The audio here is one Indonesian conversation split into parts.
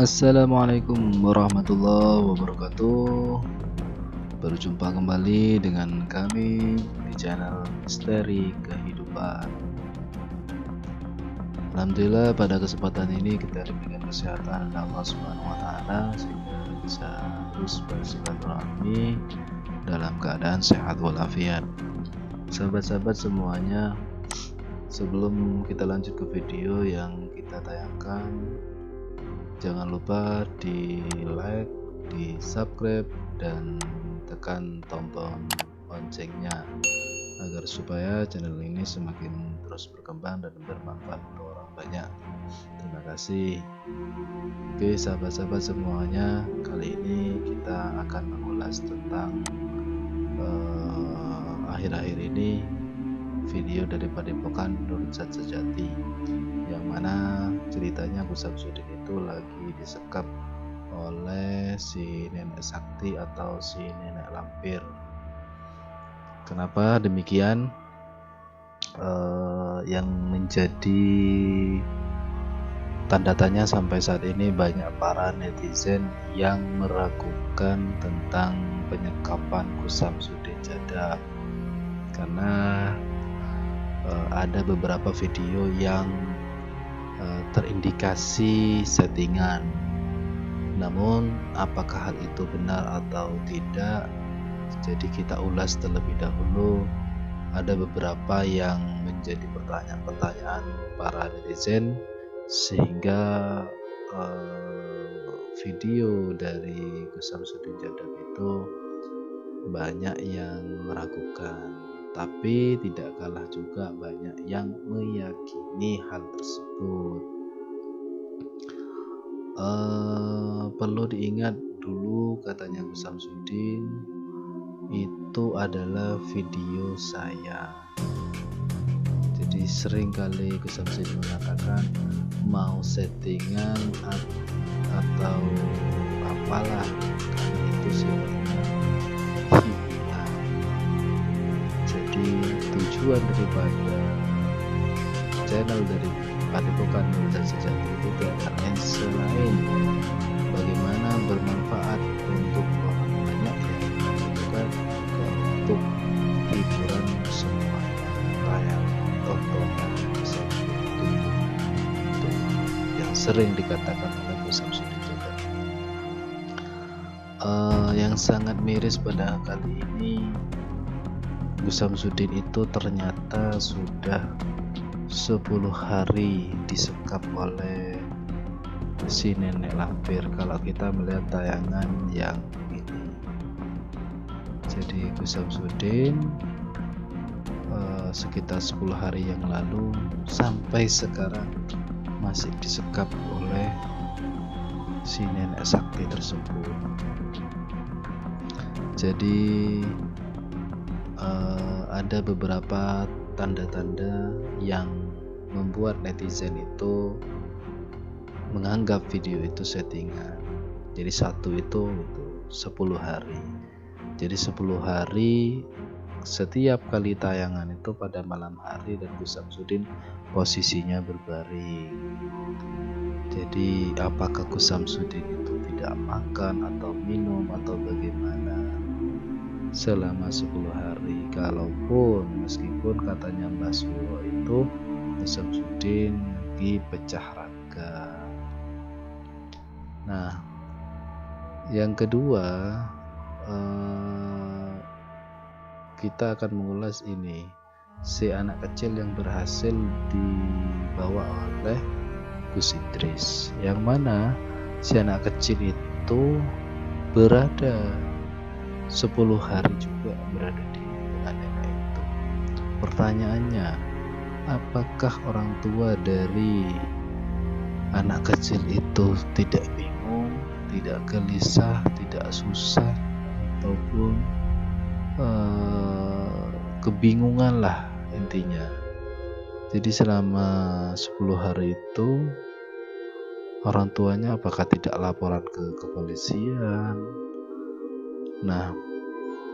Assalamualaikum warahmatullahi wabarakatuh. Berjumpa kembali dengan kami di channel Misteri Kehidupan. Alhamdulillah pada kesempatan ini kita diberikan kesehatan oleh Allah Subhanahu wa taala sehingga bisa terus bersilaturahmi dalam keadaan sehat walafiat. Sahabat-sahabat semuanya, sebelum kita lanjut ke video yang kita tayangkan, jangan lupa di like, di subscribe, dan tekan tombol loncengnya agar supaya channel ini semakin terus berkembang dan bermanfaat untuk orang banyak. Terima kasih. Oke sahabat-sahabat semuanya, kali ini kita akan mengulas tentang akhir-akhir ini video dari Padepokan Nur Zat Sejati, yang mana ceritanya Gus Samsudin itu lagi disekap oleh si nenek sakti atau si nenek lampir. Kenapa demikian? Yang menjadi tanda tanya sampai saat ini banyak para netizen yang meragukan tentang penyekapan Gus Samsudin Jadab, karena ada beberapa video yang terindikasi settingan. Namun apakah hal itu benar atau tidak? Jadi kita ulas terlebih dahulu. Ada beberapa yang menjadi pertanyaan-pertanyaan para netizen sehingga video dari Gus Samsudin Jadab itu banyak yang meragukan, tapi tidak kalah juga banyak yang meyakini hal tersebut. Perlu diingat dulu, katanya Gus Samsudin, itu adalah video saya. Jadi sering kali Gus Samsudin mengatakan mau settingan atau apalah, karena itu sifatnya hiburan. Jadi tujuan daripada channel dari Padepokan Nur Zat Sejati itu tidak lain selain bagaimana bermanfaat untuk orang banyak, ya, bukan untuk hiburan semuanya, tayang tontonan bisa itu yang sering dikatakan oleh Gus Samsudin juga. Yang sangat miris pada kali ini, Gus Samsudin itu ternyata sudah 10 hari disekap oleh si nenek lampir kalau kita melihat tayangan yang ini. Jadi Gus Samsudin sekitar 10 hari yang lalu sampai sekarang masih disekap oleh si nenek sakti tersebut. Jadi ada beberapa tanda-tanda yang membuat netizen itu menganggap video itu settingan. Jadi satu itu 10 hari. Jadi 10 hari setiap kali tayangan itu pada malam hari dan Gus Samsudin posisinya berbaring. Jadi apakah Gus Samsudin itu tidak makan atau minum atau bagaimana selama 10 hari? Kalaupun meskipun katanya Mbah Suro itu Gus Samsudin lagi pecah raga. Nah, yang kedua, kita akan mengulas ini, si anak kecil yang berhasil dibawa oleh Gus Idris, yang mana si anak kecil itu berada 10 hari juga berada di dengan nenek itu. Pertanyaannya, apakah orang tua dari anak kecil itu tidak bingung, tidak gelisah, tidak susah, ataupun kebingungan lah intinya. Jadi selama 10 hari itu orang tuanya apakah tidak laporan ke kepolisian? Nah,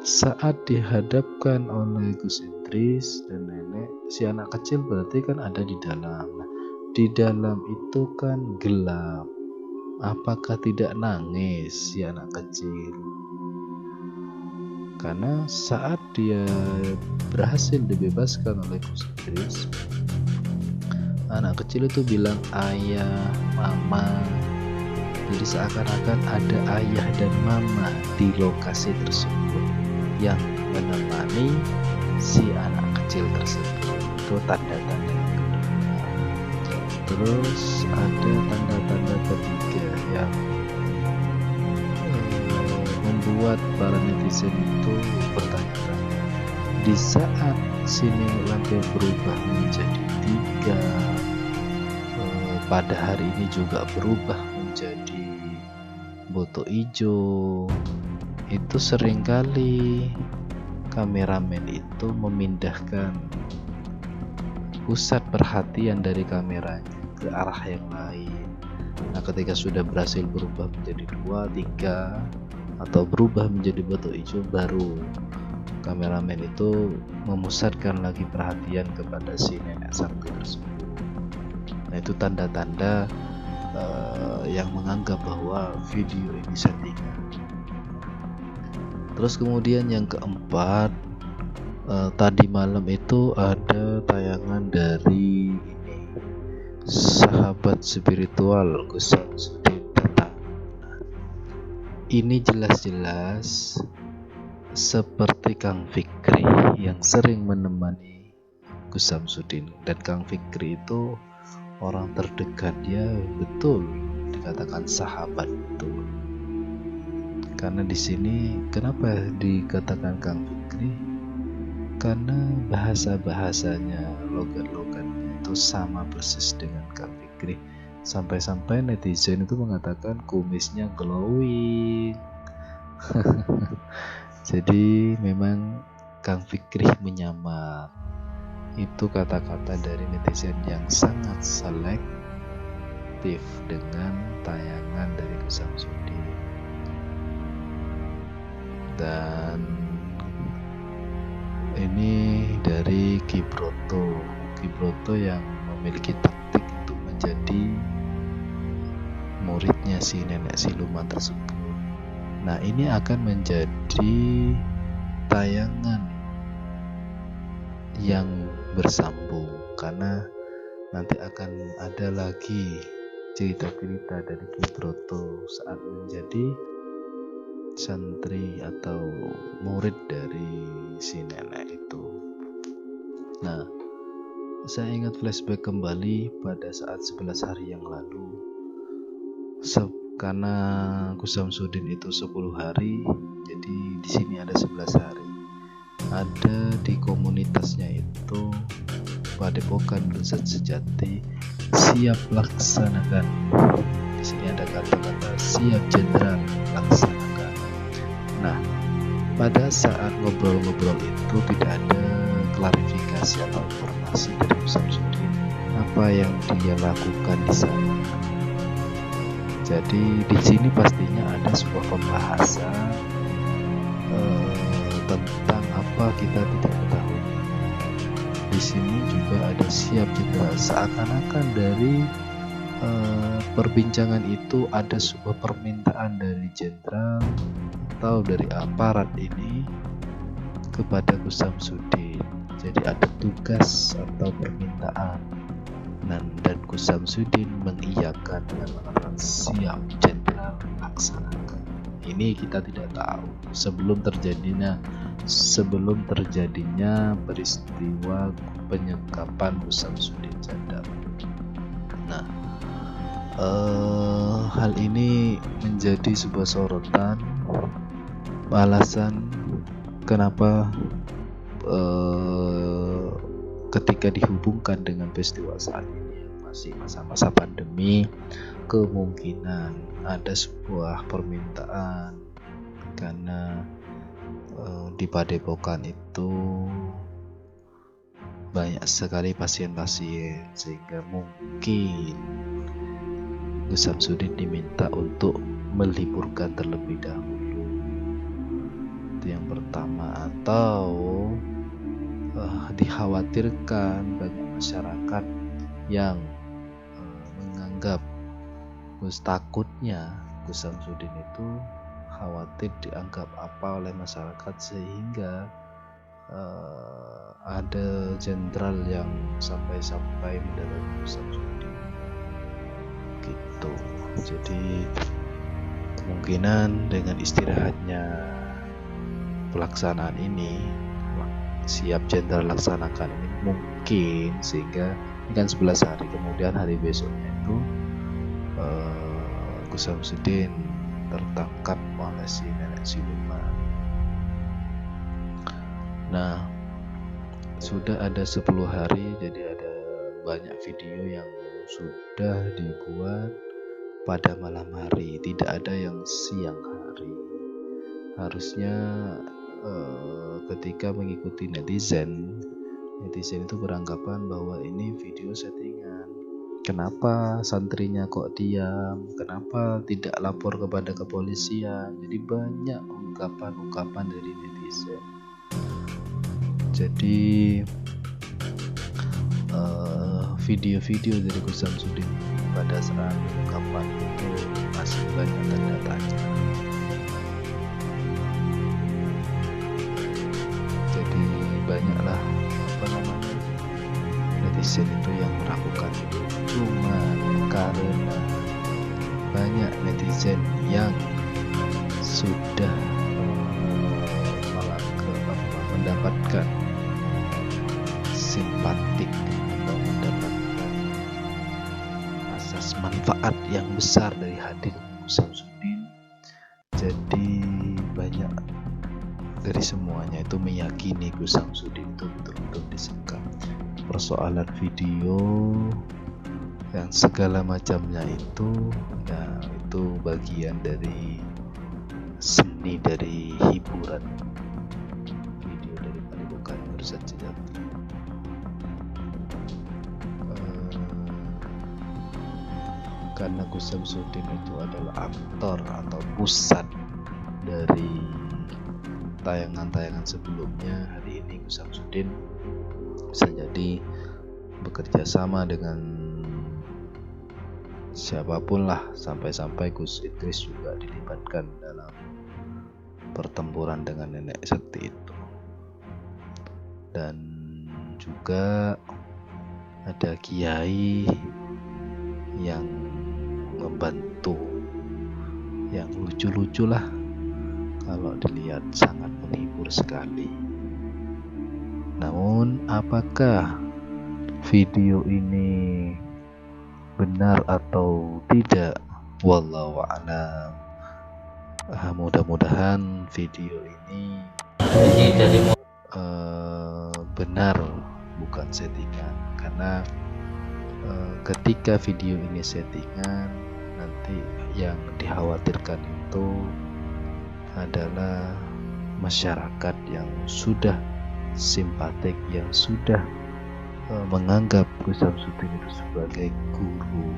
saat dihadapkan oleh Gus Idris dan nenek, si anak kecil berarti kan ada di dalam. Nah, di dalam itu kan gelap. apakah tidak nangis si anak kecil? Karena saat dia berhasil dibebaskan oleh Gus Idris, anak kecil itu bilang ayah, mama. Jadi seakan-akan ada ayah dan mama di lokasi tersebut yang menemani si anak kecil tersebut. Itu tanda-tanda yang kedua. Terus ada tanda-tanda ketiga yang membuat para netizen itu bertanya-tanya. Di saat si nenek lampir berubah menjadi 3, pada hari ini juga berubah menjadi boto ijo, itu seringkali kameramen itu memindahkan pusat perhatian dari kameranya ke arah yang lain. Nah, ketika sudah berhasil berubah menjadi 2, 3, atau berubah menjadi boto ijo, baru kameramen itu memusatkan lagi perhatian kepada si nenek sakti tersebut. Nah, itu tanda-tanda yang menganggap bahwa video ini settingan. Terus kemudian yang keempat, tadi malam itu ada tayangan dari sahabat spiritual Gus Samsudin datang. Ini jelas-jelas seperti Kang Fikri yang sering menemani Gus Samsudin, dan Kang Fikri itu orang terdekat dia, betul dikatakan sahabat betul. Karena di sini kenapa dikatakan Kang Fikri? Karena bahasa-bahasanya, logat-logatnya itu sama persis dengan Kang Fikri. Sampai-sampai netizen itu mengatakan kumisnya glowing. Jadi memang Kang Fikri menyamar. Itu kata-kata dari netizen yang sangat selektif dengan tayangan dari Gus Samsudin. Dan ini dari Kibroto yang memiliki taktik untuk menjadi muridnya si nenek siluman tersebut. Nah, ini akan menjadi tayangan yang bersambung, karena nanti akan ada lagi cerita-cerita dari Kibroto saat menjadi santri atau murid dari si nenek itu. Nah, saya ingat flashback kembali pada saat 11 hari yang lalu. Karena Gus Samsudin itu 10 hari, jadi di sini ada 11 hari. Ada di komunitasnya itu Padepokan Luzat Sejati, siap laksanakan. Di sini ada kata-kata siap jenderal laksanakan. Nah, pada saat ngobrol-ngobrol itu tidak ada klarifikasi atau informasi dari Gus Samsudin apa yang dia lakukan di sana. Jadi di sini pastinya ada sebuah pembahasan tentang apa kita tidak ketahui. Di sini juga ada siap jenderal, seakan-akan dari perbincangan itu ada sebuah permintaan dari jenderal atau dari aparat ini kepada Gus Samsudin. Jadi ada tugas atau permintaan, dan Gus Samsudin mengiyakan dengan mengatakan siap jenderal laksanakan. Ini kita tidak tahu sebelum terjadinya peristiwa penyekapan Gus Samsudin Jandar. Nah, hal ini menjadi sebuah sorotan, alasan kenapa ketika dihubungkan dengan festival saat ini yang masih masa-masa pandemi, kemungkinan ada sebuah permintaan karena di Padepokan itu banyak sekali pasien-pasien, sehingga mungkin Gus Samsudin diminta untuk meliburkan terlebih dahulu. Itu yang pertama. Atau dikhawatirkan banyak masyarakat yang menganggap takutnya Gus Samsudin itu khawatir dianggap apa oleh masyarakat, sehingga ada jenderal yang sampai mendatangi Gus Samsudin gitu. Jadi kemungkinan dengan istirahatnya pelaksanaan ini, siap jenderal laksanakan ini, mungkin sehingga ini kan 11 hari, kemudian hari besoknya itu Gus Samsudin tertangkap oleh si nenek siluman. Nah, sudah ada 10 hari, jadi ada banyak video yang sudah dibuat pada malam hari, tidak ada yang siang hari. Harusnya ketika mengikuti netizen itu beranggapan bahwa ini video settingan. Kenapa santrinya kok diam? Kenapa tidak lapor kepada kepolisian? Jadi banyak ungkapan-ungkapan dari netizen. Jadi video-video dari Gus Samsudin pada saat ungkapan itu masih banyak tanda tanya. Jadi banyaklah netizen itu yang melakukan itu, cuma karena banyak netizen yang sudah mendapatkan simpatik atau mendapatkan asas manfaat yang besar dari hadir Gus Samsudin. Jadi banyak dari semuanya itu meyakini Gus Samsudin itu betul-betul disekap. Persoalan video yang segala macamnya itu, ya itu bagian dari seni, dari hiburan video dari Padepokan Nurul Sejati. Karena Gus Samsudin itu adalah aktor atau pusat dari tayangan-tayangan sebelumnya, hari ini Gus Samsudin bisa jadi bekerja sama dengan siapapun lah, sampai-sampai Gus Idris juga dilibatkan dalam pertempuran dengan nenek sakti itu. Dan juga ada kiai yang membantu, yang lucu-lucu lah, kalau dilihat sangat menghibur sekali. Namun apakah video ini benar atau tidak, wallahu a'lam. Mudah-mudahan video ini benar, bukan settingan. Karena ketika video ini settingan, nanti yang dikhawatirkan itu adalah masyarakat yang sudah simpatik, yang sudah menganggap Gus Samsudin itu sebagai guru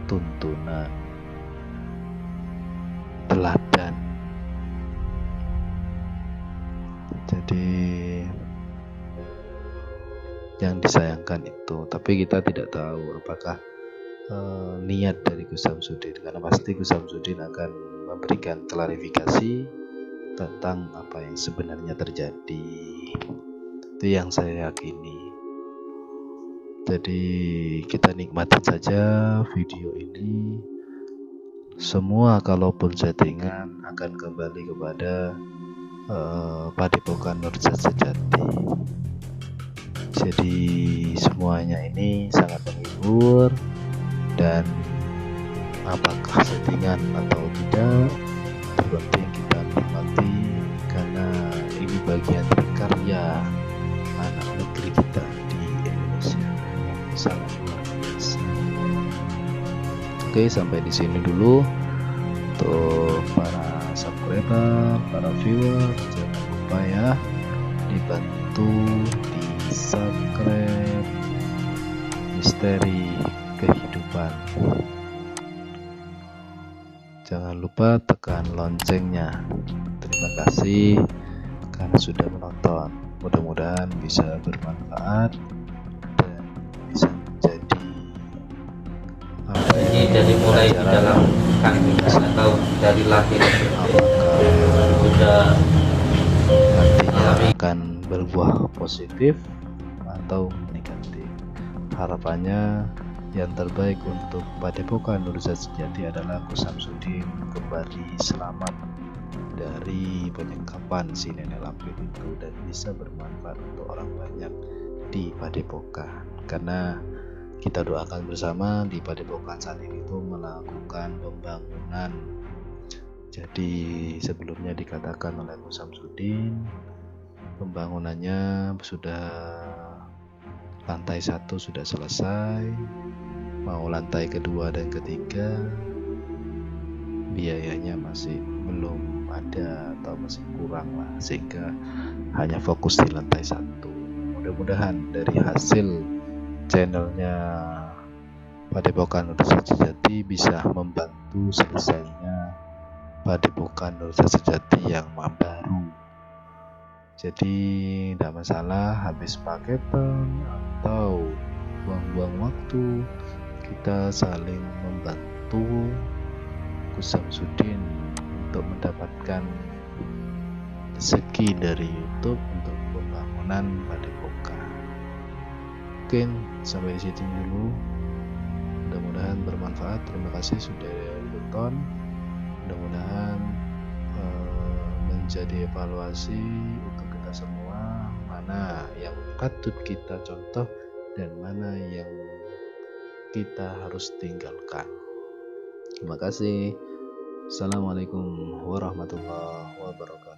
tuntunan, teladan. Jadi yang disayangkan itu, tapi kita tidak tahu apakah niat dari Gus Samsudin, karena pasti Gus Samsudin akan memberikan klarifikasi tentang apa yang sebenarnya terjadi. Itu yang saya yakini. Jadi kita nikmati saja video ini. Semua kalaupun settingan akan kembali kepada Padepokan Nurul Sejati. Jadi semuanya ini sangat menghibur, dan apakah settingan atau tidak, terpenting kita nikmati, karena ini bagian dari karya anak negeri kita di Indonesia yang sangat luar biasa. Oke, sampai di sini dulu untuk para subscriber, para viewer. Jangan lupa ya, dibantu di subscribe Misteri Kehidupan. Jangan lupa tekan loncengnya. Terima kasih karena sudah menonton. Mudah-mudahan bisa bermanfaat dan bisa menjadi apa yang Jadi mulai di pelajaran dalam kandungan atau dari lahir apakah sudah nantinya alami. akan berbuah positif atau negatif. Harapannya yang terbaik untuk Padepokan Nurza Sejati adalah Gus Samsudin kembali selamat dari penyekapan si nenek lampir itu dan bisa bermanfaat untuk orang banyak di Padepokan. Karena kita doakan bersama di Padepokan saat ini itu melakukan pembangunan. Jadi sebelumnya dikatakan oleh Gus Samsudin pembangunannya sudah lantai 1 sudah selesai, mau lantai kedua dan ketiga biayanya masih belum ada atau masih kurang lah, sehingga hanya fokus di lantai 1. Mudah-mudahan dari hasil channelnya Padepokan Nurza Sejati bisa membantu selesainya Padepokan Nurza Sejati yang baru. Jadi tidak masalah habis paketan atau buang-buang waktu, kita saling membantu Gus Samsudin untuk mendapatkan rezeki dari YouTube untuk pembangunan Padepokan. Mungkin sampai di situ dulu. Mudah-mudahan bermanfaat. Terima kasih sudah nonton. Mudah-mudahan menjadi evaluasi untuk kita semua, mana yang patut kita contoh dan mana yang kita harus tinggalkan. Terima kasih. Assalamualaikum warahmatullahi wabarakatuh.